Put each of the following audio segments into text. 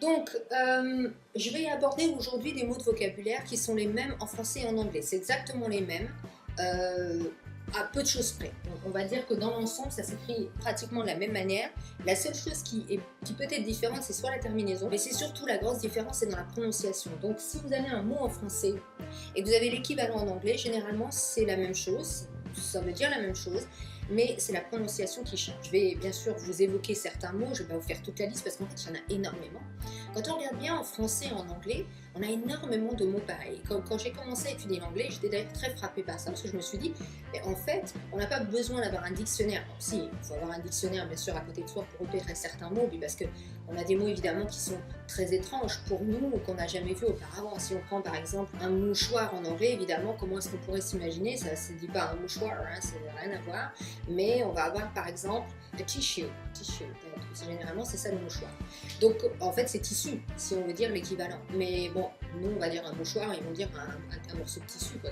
Donc, je vais aborder aujourd'hui des mots de vocabulaire qui sont les mêmes en français et en anglais. C'est exactement les mêmes, à peu de choses près. Donc, on va dire que dans l'ensemble, ça s'écrit pratiquement de la même manière. La seule chose qui peut être différente, c'est soit la terminaison, mais c'est surtout la grosse différence, c'est dans la prononciation. Donc, si vous avez un mot en français et que vous avez l'équivalent en anglais, généralement, c'est la même chose. Ça veut dire la même chose, mais c'est la prononciation qui change. Je vais bien sûr vous évoquer certains mots, je ne vais pas vous faire toute la liste parce qu'en fait il y en a énormément. Quand on regarde bien en français et en anglais, on a énormément de mots pareils. Quand j'ai commencé à étudier l'anglais, j'étais d'ailleurs très frappée par ça parce que je me suis dit, mais en fait, on n'a pas besoin d'avoir un dictionnaire. Bon, si, il faut avoir un dictionnaire bien sûr à côté de soi pour repérer certains mots, parce qu'on a des mots évidemment qui sont très étranges pour nous ou qu'on n'a jamais vu auparavant. Si on prend par exemple un mouchoir en anglais, évidemment, comment est-ce qu'on pourrait s'imaginer? Ça ne se dit pas un mouchoir, hein, ça n'a rien à voir, mais on va avoir par exemple un tissue. Généralement, c'est ça le mouchoir. Donc, en fait, c'est tissu, si on veut dire l'équivalent. Mais bon, nous, on va dire un mouchoir, ils vont dire un morceau de tissu, quoi.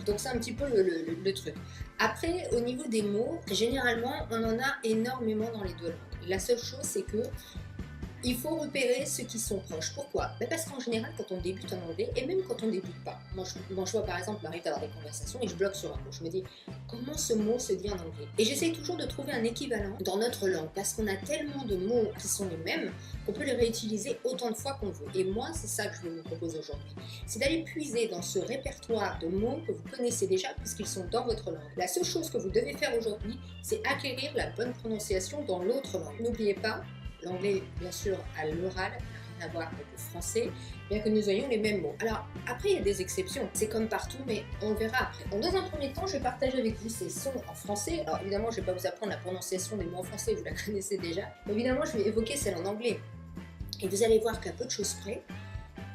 Donc, c'est un petit peu le truc. Après, au niveau des mots, généralement, on en a énormément dans les deux langues. La seule chose, c'est que il faut repérer ceux qui sont proches. Pourquoi? Parce qu'en général, quand on débute en anglais, et même quand on débute pas, moi je vois par exemple, m'arrive d'avoir des conversations et je bloque sur un mot. Je me dis, comment ce mot se dit en anglais? Et j'essaie toujours de trouver un équivalent dans notre langue, parce qu'on a tellement de mots qui sont les mêmes qu'on peut les réutiliser autant de fois qu'on veut. Et moi, c'est ça que je vais vous proposer aujourd'hui. C'est d'aller puiser dans ce répertoire de mots que vous connaissez déjà, puisqu'ils sont dans votre langue. La seule chose que vous devez faire aujourd'hui, c'est acquérir la bonne prononciation dans l'autre langue. N'oubliez pas, l'anglais, bien sûr, à l'oral, n'a rien à voir avec le français, bien que nous ayons les mêmes mots. Alors, après, il y a des exceptions. C'est comme partout, mais on verra après. Donc, dans un premier temps, je vais partager avec vous ces sons en français. Alors, évidemment, je ne vais pas vous apprendre la prononciation des mots en français, vous la connaissez déjà. Mais évidemment, je vais évoquer celle en anglais. Et vous allez voir qu'à peu de choses près,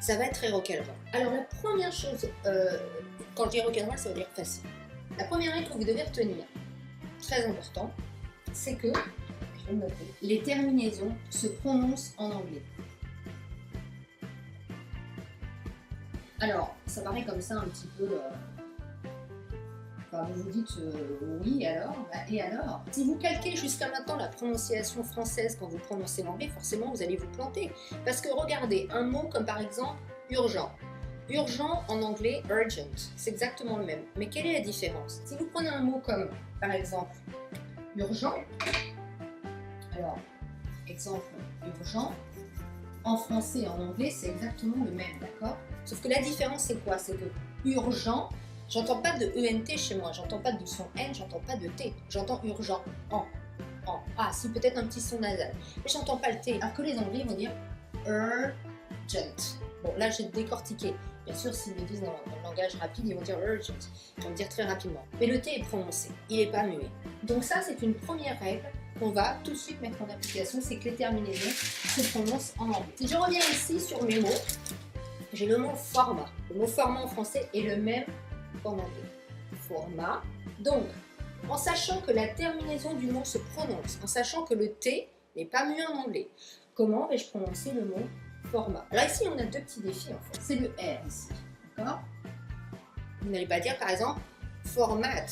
ça va être très rock'n'roll. Alors, la première chose, quand je dis rock'n'roll, ça veut dire facile. La première règle que vous devez retenir, très important, c'est que les terminaisons se prononcent en anglais. Alors, ça paraît comme ça un petit peu... Enfin, vous vous dites oui, alors, et alors? Si vous calquez jusqu'à maintenant la prononciation française quand vous prononcez l'anglais, forcément vous allez vous planter. Parce que regardez, un mot comme par exemple urgent. Urgent en anglais, urgent, c'est exactement le même. Mais quelle est la différence? Si vous prenez un mot comme, par exemple, urgent, alors, exemple urgent, en français et en anglais, c'est exactement le même, d'accord? Sauf que la différence, c'est quoi? C'est que urgent, j'entends pas de ENT chez moi, j'entends pas de son N, j'entends pas de T, j'entends urgent, en. Ah, si, peut-être un petit son nasal, mais j'entends pas le T. Alors que les Anglais vont dire urgent. Bon, là, j'ai décortiqué. Bien sûr, s'ils le disent dans le langage rapide, ils vont dire urgent. Ils vont le dire très rapidement. Mais le T est prononcé, il n'est pas muet. Donc ça, c'est une première règle qu'on va tout de suite mettre en application, c'est que les terminaisons se prononcent en anglais. Si je reviens ici sur mes mots, j'ai le mot format. Le mot format en français est le même qu'en anglais. Format. Donc, en sachant que la terminaison du mot se prononce, en sachant que le T n'est pas muet en anglais, comment vais-je prononcer le mot format? Alors ici, on a deux petits défis en fait. C'est le R ici, d'accord? Vous n'allez pas dire par exemple format.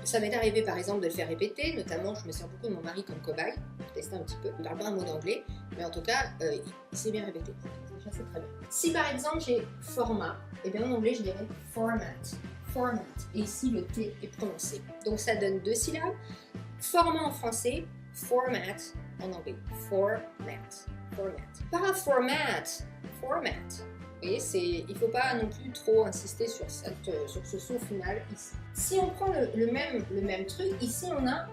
Ça m'est arrivé par exemple de le faire répéter, notamment je me sers beaucoup de mon mari comme cobaye, je testais un petit peu, il ne parle pas un mot d'anglais, mais en tout cas, il s'est bien répété. Déjà, c'est très bien. Si par exemple j'ai format, et bien en anglais je dirais format. Format. Et ici le T est prononcé. Donc ça donne deux syllabes. Format en français, format en anglais. Format. Format. Pas format. Format. Vous voyez, il ne faut pas non plus trop insister sur ce son final ici. Si on prend le même truc, ici on a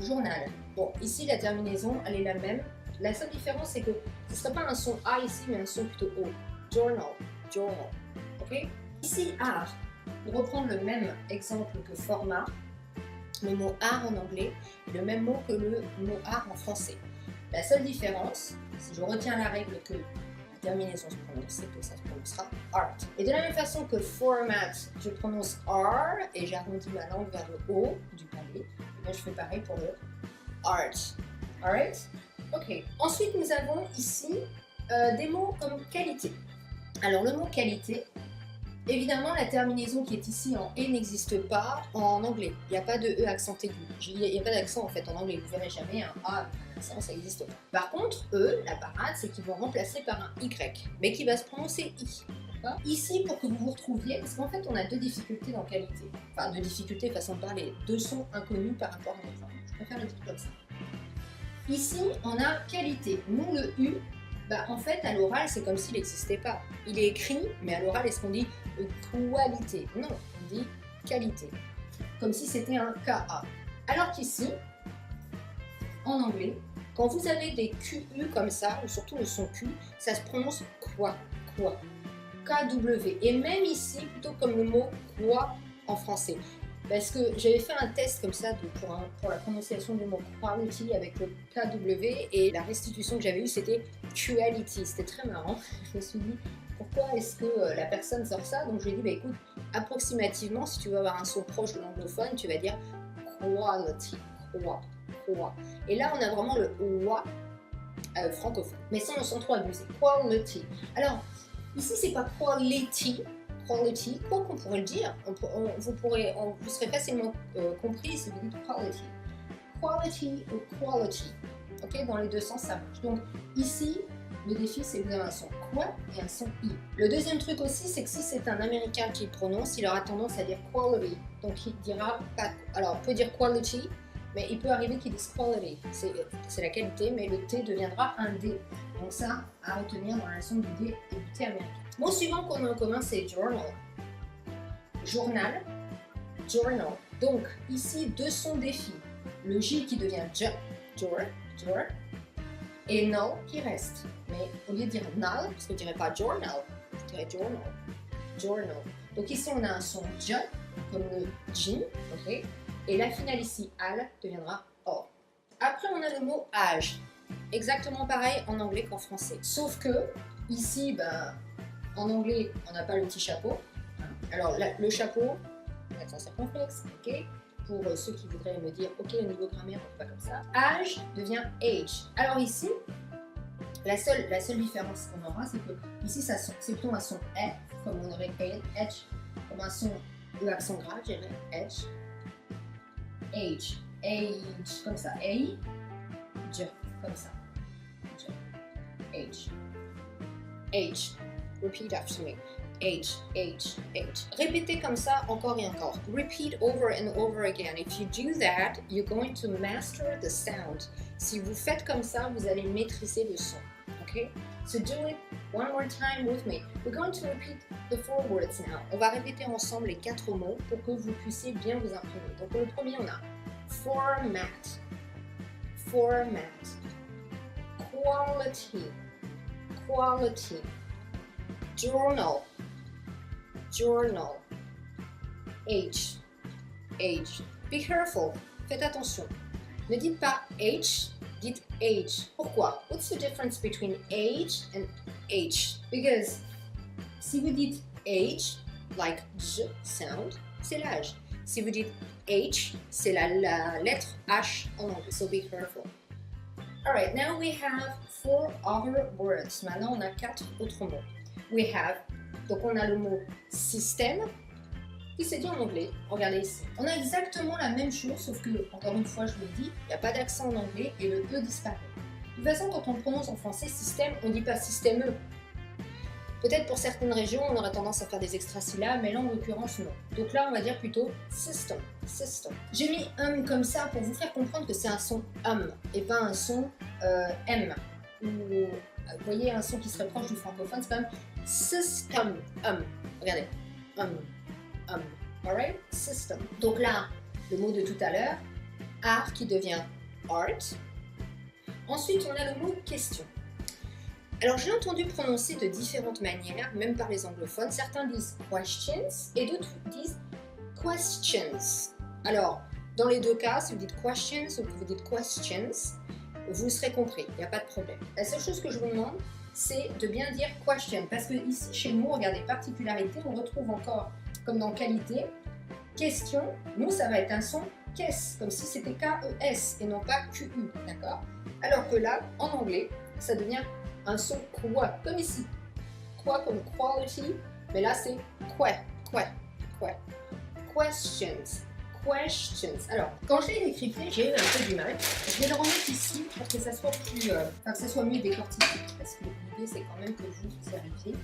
journal. Bon, ici la terminaison, elle est la même. La seule différence, c'est que ce ne serait pas un son A ici, mais un son plutôt O. Journal. Journal. Ok? Ici, art. Pour reprendre le même exemple que format, le mot art en anglais est le même mot que le mot art en français. La seule différence, si je retiens la règle que la terminaison se prononce, c'est que ça se prononcera art. Et de la même façon que format, je prononce R et j'arrondis ma langue vers le haut du palais, et bien je fais pareil pour le art. Alright? Ok. Ensuite, nous avons ici des mots comme qualité. Alors, le mot qualité, Évidemment, la terminaison qui est ici en E n'existe pas en anglais. Il n'y a pas de E accent aigu. Il n'y a pas d'accent en fait en anglais. Vous verrez jamais un A avec un accent, ça n'existe pas. Par contre, E, la parade, c'est qu'ils vont remplacer par un Y, mais qui va se prononcer I. Ici, pour que vous vous retrouviez, parce qu'en fait, on a deux difficultés dans qualité. Enfin, deux difficultés, façon de parler. Deux sons inconnus par rapport à notre langue. Je préfère le dire comme ça. Ici, on a qualité. Nous, le U, en fait, à l'oral, c'est comme s'il n'existait pas. Il est écrit, mais à l'oral, est-ce qu'on dit qualité? Non, on dit qualité. Comme si c'était un KA. Alors qu'ici, en anglais, quand vous avez des QU comme ça, ou surtout le son Q, ça se prononce quoi. KW. Et même ici, plutôt comme le mot quoi en français. Parce que j'avais fait un test comme ça pour la prononciation du mot quality avec le KW et la restitution que j'avais eue c'était quality. C'était très marrant. Je me suis dit pourquoi est-ce que la personne sort ça? Donc je lui ai dit écoute, approximativement, si tu veux avoir un son proche de l'anglophone, tu vas dire quality. Quoi. Et là on a vraiment le wa francophone. Mais sans le son trop abusé. Quality. Alors, ici, c'est pas quality, quoi qu'on pourrait le dire, vous serez facilement compris si vous dites quality ou quality, ok, dans les deux sens ça marche. Donc ici, le défi c'est que vous avez un son quoi et un son i. Le deuxième truc aussi, c'est que si c'est un américain qui le prononce, il aura tendance à dire quality, donc il dira pas, alors on peut dire quality, mais il peut arriver qu'il dise quality, c'est la qualité, mais le T deviendra un D. Donc ça, à retenir dans la leçon du D et du T américain. Mot suivant qu'on a en commun, c'est journal. Journal. Donc ici, deux sons défis. Le J qui devient J, jor, et null qui reste. Mais au lieu de dire null, parce qu'on ne dirait pas journal, on dirait journal. Donc ici, on a un son J, comme le J, ok. Et la finale ici, al, deviendra O. Après, on a le mot âge. Exactement pareil en anglais qu'en français. Sauf que, ici, en anglais, on n'a pas le petit chapeau. Alors, le chapeau, accent circonflexe, ok. Pour ceux qui voudraient me dire, ok, au niveau grammaire, on ne fait pas comme ça. Âge devient age. Alors ici, la seule différence qu'on aura, c'est que ici, c'est plutôt un son E, comme on aurait H, comme un son l'accent grave, je dirais H. Age, comme ça. Age, comme ça. Age. Repeat after me. Age. Répétez comme ça encore et encore. Repeat over and over again. If you do that, you're going to master the sound. Si vous faites comme ça, vous allez maîtriser le son. Okay? So do it one more time with me. We're going to repeat the 4 words now. On va répéter ensemble les 4 mots pour que vous puissiez bien vous imprimer. Donc pour le premier, on a format, quality, journal, age. Be careful, faites attention. Ne dites pas H, dites age. Pourquoi? What's the difference between age and H? Because si vous dites age, like J sound, c'est l'âge. Si vous dites H, c'est la lettre H en anglais. So be careful. Alright, now we have 4 other words. Maintenant, on a 4 autres mots. We have, donc on a le mot système, qui s'est dit en anglais. Regardez ici. On a exactement la même chose, sauf que, encore une fois, je vous le dis, il n'y a pas d'accent en anglais et le E disparaît. De toute façon, quand on prononce en français système, on ne dit pas système E. Peut-être pour certaines régions, on aurait tendance à faire des extrasyllabes, mais là, en l'occurrence, non. Donc là, on va dire plutôt system. J'ai mis comme ça pour vous faire comprendre que c'est un son et pas un son M. Ou, vous voyez, un son qui serait proche du francophone, c'est quand même system. Regardez. Alright? System. Donc là, le mot de tout à l'heure, art qui devient art. Ensuite, on a le mot question. Alors, j'ai entendu prononcer de différentes manières, même par les anglophones. Certains disent questions et d'autres disent questions. Alors, dans les deux cas, si vous dites questions ou que vous dites questions, vous serez compris, il n'y a pas de problème. La seule chose que je vous demande, c'est de bien dire question, parce que ici, chez nous, regardez, particularité, on retrouve encore, comme dans qualité, question, nous, ça va être un son KES, comme si c'était K-E-S et non pas Q-U, d'accord? Alors que là, en anglais, ça devient un son quoi, comme ici. Quoi comme quality, Mais là, c'est questions. Questions. Alors, quand je l'ai décrypté, j'ai eu un peu du mal. Je vais le remettre ici pour que ça soit plus, que ça soit mieux décortiqué. Parce que l'idée, c'est quand même que vous vérifiez.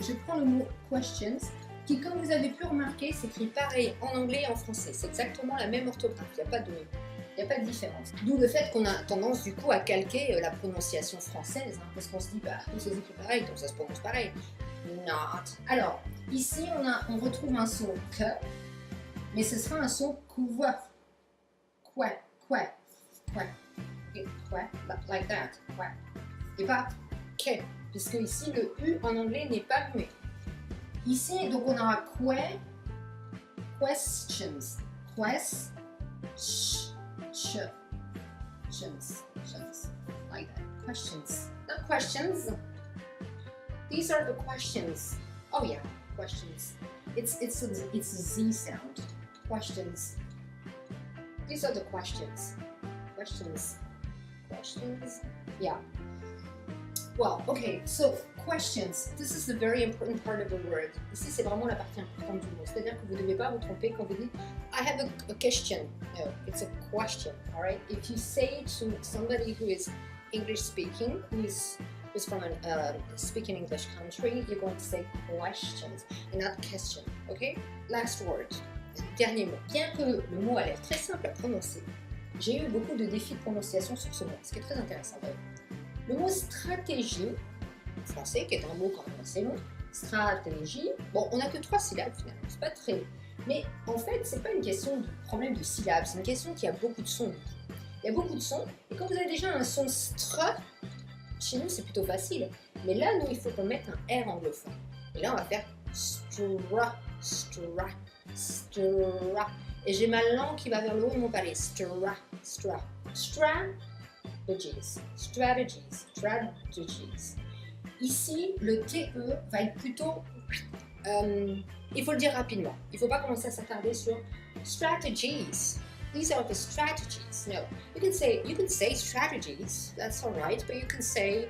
Je prends le mot questions, qui, comme vous avez pu remarquer, s'écrit pareil en anglais et en français. C'est exactement la même orthographe. Il n'y a pas de différence. D'où le fait qu'on a tendance du coup à calquer la prononciation française, hein, parce qu'on se dit, bah, tout s'écrit pareil, donc ça se prononce pareil. Not. Alors, ici, on retrouve un son que, mais ce sera un son quoi, like that, quoi. Et pas que, puisque ici le U en anglais n'est pas muet. Ici, donc on aura questions, like that, questions, not questions. These are the questions. Oh yeah, questions. It's a Z sound. Questions. These are the questions. Questions. Yeah. Well, okay, so questions. This is the very important part of the word. Ici, c'est vraiment la partie importante du mot. C'est-à-dire que vous ne devez pas vous tromper quand vous dites I have a question. No, it's a question, all right? If you say to somebody who is English speaking, who's from a speaking English country, you're going to say questions and not question, okay? Last word. Dernier mot. Bien que le mot a l'air très simple à prononcer, j'ai eu beaucoup de défis de prononciation sur ce mot, ce qui est très intéressant d'ailleurs. Le mot stratégie, en français, qui est un mot quand même assez long, stratégie, bon, on n'a que 3 syllabes finalement, c'est pas très long. Mais en fait, c'est pas une question de problème de syllabes, c'est une question qui a beaucoup de sons. Il y a beaucoup de sons, et quand vous avez déjà un son stra, chez nous c'est plutôt facile. Mais là, nous, il faut qu'on mette un R anglophone. Et là, on va faire stra. Et j'ai ma langue qui va vers le haut de mon palais. Strategies. Ici, le TE va être plutôt... il faut le dire rapidement. Il ne faut pas commencer à s'attarder sur strategies. These are the strategies. No, you can say strategies. That's all right, but you can say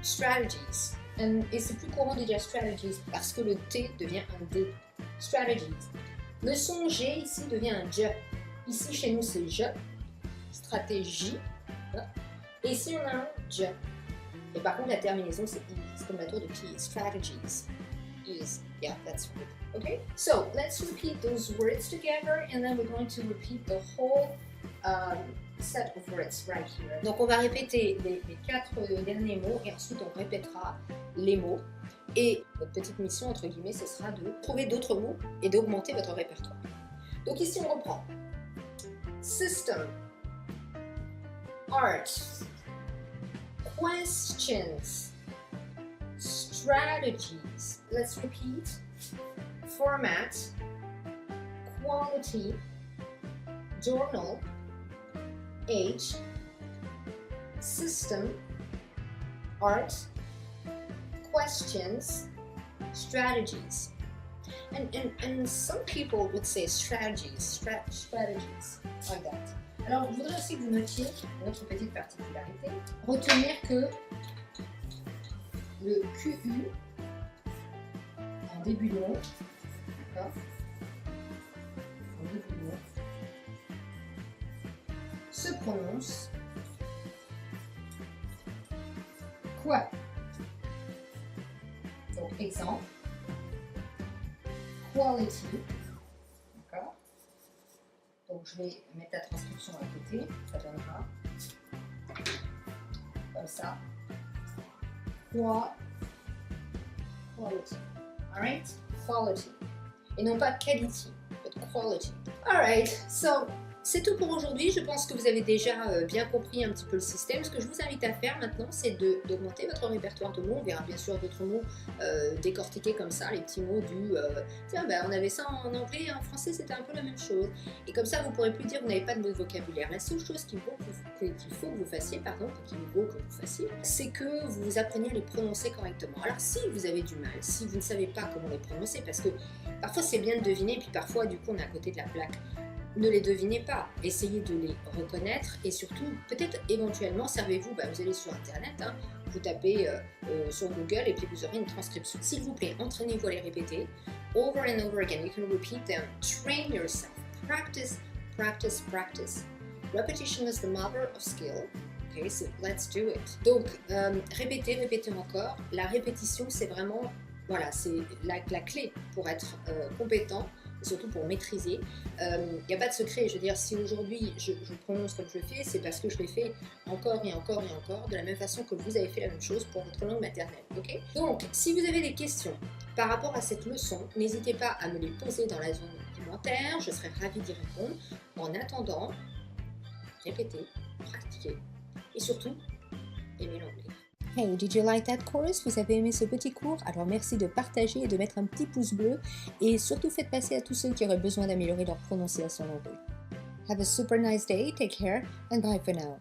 strategies. Et c'est plus courant de dire strategies parce que le T devient un D. Strategies. Le son G ici devient un J. Ici chez nous c'est J. Stratégie. Et ici on a un J. Et par contre la terminaison c'est I. C'est comme la tour de Pi. Strategies. Is. Yeah, that's right. Okay? So let's repeat those words together and then we're going to repeat the whole set of words right here. Donc on va répéter les 4 derniers mots et ensuite on répétera les mots. Et votre petite mission, entre guillemets, ce sera de trouver d'autres mots et d'augmenter votre répertoire. Donc ici, on reprend. System, art, questions, strategies. Let's repeat. Format, quality, journal, age, system, art, questions, strategies. And some people would say strategies, like that. Alors, je voudrais aussi que vous notiez une autre petite particularité. Retenir que le QU en début de mot, d'accord, en début de mot, se prononce quoi? Donc, exemple, quality, d'accord? Donc, je vais mettre la transcription à côté, ça donnera comme ça. Quality, alright? Quality. Et non pas quality, but quality. Alright, so c'est tout pour aujourd'hui. Je pense que vous avez déjà bien compris un petit peu le système. Ce que je vous invite à faire maintenant, c'est d'augmenter votre répertoire de mots. On verra bien sûr d'autres mots décortiqués comme ça, les petits mots du tiens, ben, on avait ça en anglais et en français, c'était un peu la même chose. Et comme ça, vous ne pourrez plus dire que vous n'avez pas de mot de vocabulaire. La seule chose qu'il faut que vous fassiez, c'est que vous appreniez à les prononcer correctement. Alors, si vous avez du mal, si vous ne savez pas comment les prononcer, parce que parfois c'est bien de deviner, puis parfois, du coup, on est à côté de la plaque. Ne les devinez pas, essayez de les reconnaître et surtout, peut-être éventuellement, servez-vous, vous allez sur internet, hein, vous tapez sur Google et puis vous aurez une transcription. S'il vous plaît, entraînez-vous à les répéter. Over and over again, you can repeat them. Train yourself. Practice, practice, practice. Repetition is the mother of skill. Okay, so let's do it. Donc, répétez, répétez encore. La répétition, c'est vraiment, voilà, c'est la clé pour être compétent, et surtout pour maîtriser. Il n'y a pas de secret. Je veux dire, si aujourd'hui je prononce comme je le fais, c'est parce que je l'ai fait encore et encore et encore, de la même façon que vous avez fait la même chose pour votre langue maternelle. Okay? Donc, si vous avez des questions par rapport à cette leçon, n'hésitez pas à me les poser dans la zone commentaire. Je serai ravie d'y répondre. En attendant, répétez, pratiquez et surtout, aimez l'anglais. Hey, did you like that course? Vous avez aimé ce petit cours? Alors merci de partager et de mettre un petit pouce bleu et surtout faites passer à tous ceux qui auraient besoin d'améliorer leur prononciation en anglais. Have a super nice day, take care and bye for now.